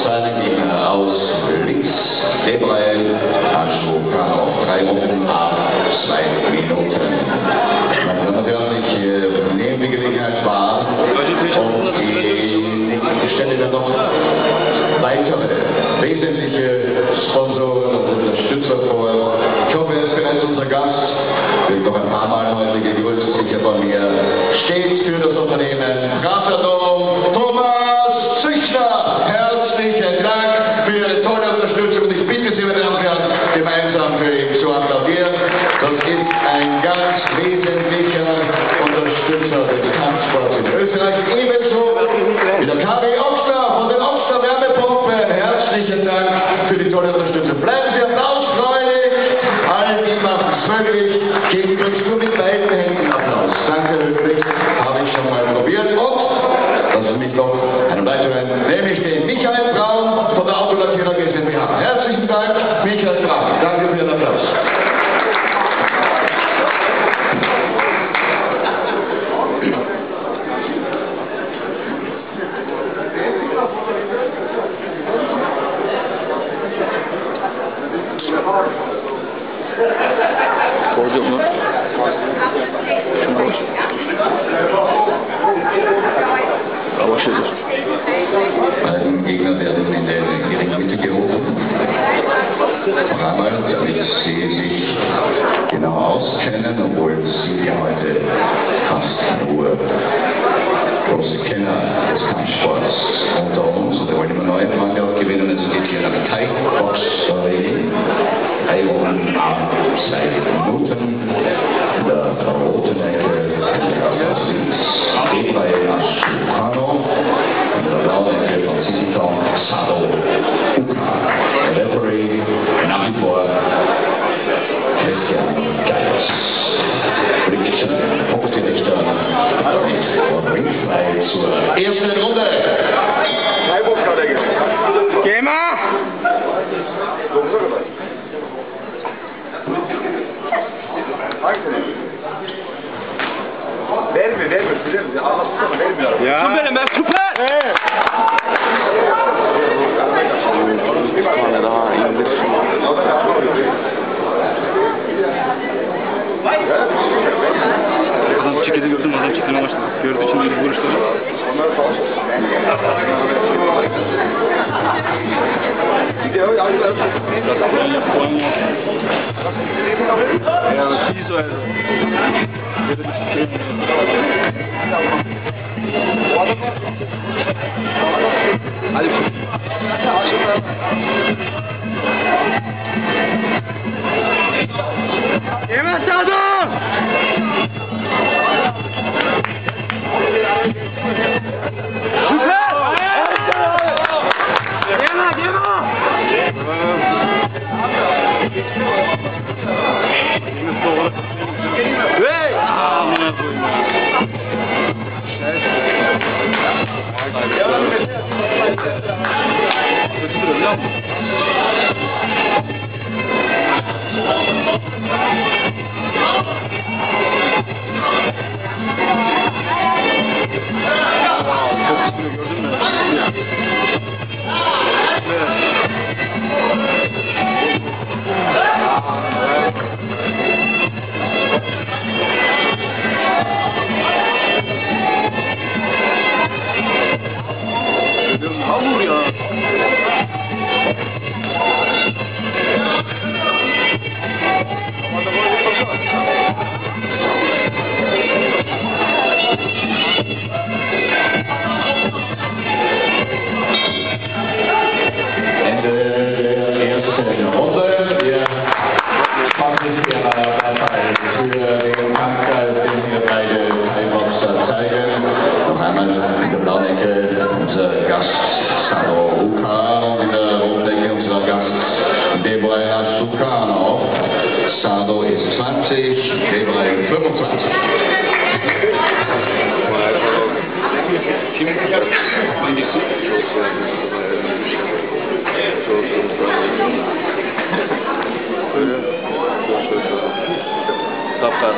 Seine Gegner aus links, Debrel, Aschukano, 3 Runden, 2 Minuten. Meine Damen und Herren, ich nehme die Gelegenheit wahr, um die nächsten Stelle dann noch weitere wesentliche Sponsoren und Unterstützer vor. Ich hoffe, er ist bereits unser Gast. Wird noch ein paar Mal heute gegrüßt, sicher von mir. Steht für das Unternehmen Raterdom Thomas Züchner. Herzlichen Dank für Ihre tolle Unterstützung. Und ich bitte Sie, meine Damen und Herren, gemeinsam für ihn zu applaudieren. Das ist ein ganz wesentlicher Unterstützer des Kampfsports in Österreich. Ebenso wie der Kari Ochsner von den Ochsner Wärmepumpen. Herzlichen Dank für die tolle Unterstützung. Bleiben Sie applausfreudig. Alle, die machen es möglich. Geben uns nur mit beiden Händen Applaus. Danke, Höflich. Habe ich schon mal probiert. Und, lassen Sie mich noch einen weiteren, nämlich den Michael Braun von der Autolackierer GmbH. Herzlichen Dank, Michael Braun. Danke für den Applaus. Borcuk mu? Beiden Gegner werden in der Geringmitte gehoben. Noch einmal, damit sie sich genau auskennen, obwohl sie ja heute fast nur große Kenner des Kampfsports unter uns. Und wir wollen immer neue Freunde auch gewinnen. Es geht hier nach Thai-Box-Arena. 3 Runden, 2 Minuten. In der roten Ecke Debrel Aschukano. In der blauen Ecke von Sisikon Sado Uka. Der Referee nach wie vor Christian Geitz. Richter, Punktedichter und Ringfrei zur ersten Runde. Geh mal! Vermiyor. Anlatsana, vermiyor. Ya. Süper hemen, süper! Daha indir. Adam çekildi gördüm, adam çekilmeye başladı. Gördü şimdi bir vuruşları. Yemez Sado! Süper! Yema, yema! Hey! Amına koyayım. Hamur ya. Ende der ersten Runde. Wir fangen hier Partei für den Kampfgeist, den wir beide Thai-Boxer zeigen. Noch einmal in der blauen Ecke unser Gast Sado Uka und in der roten Ecke unser Gast Debrel Aschukano. Sado ist 20, Debrel 25. Kaptan.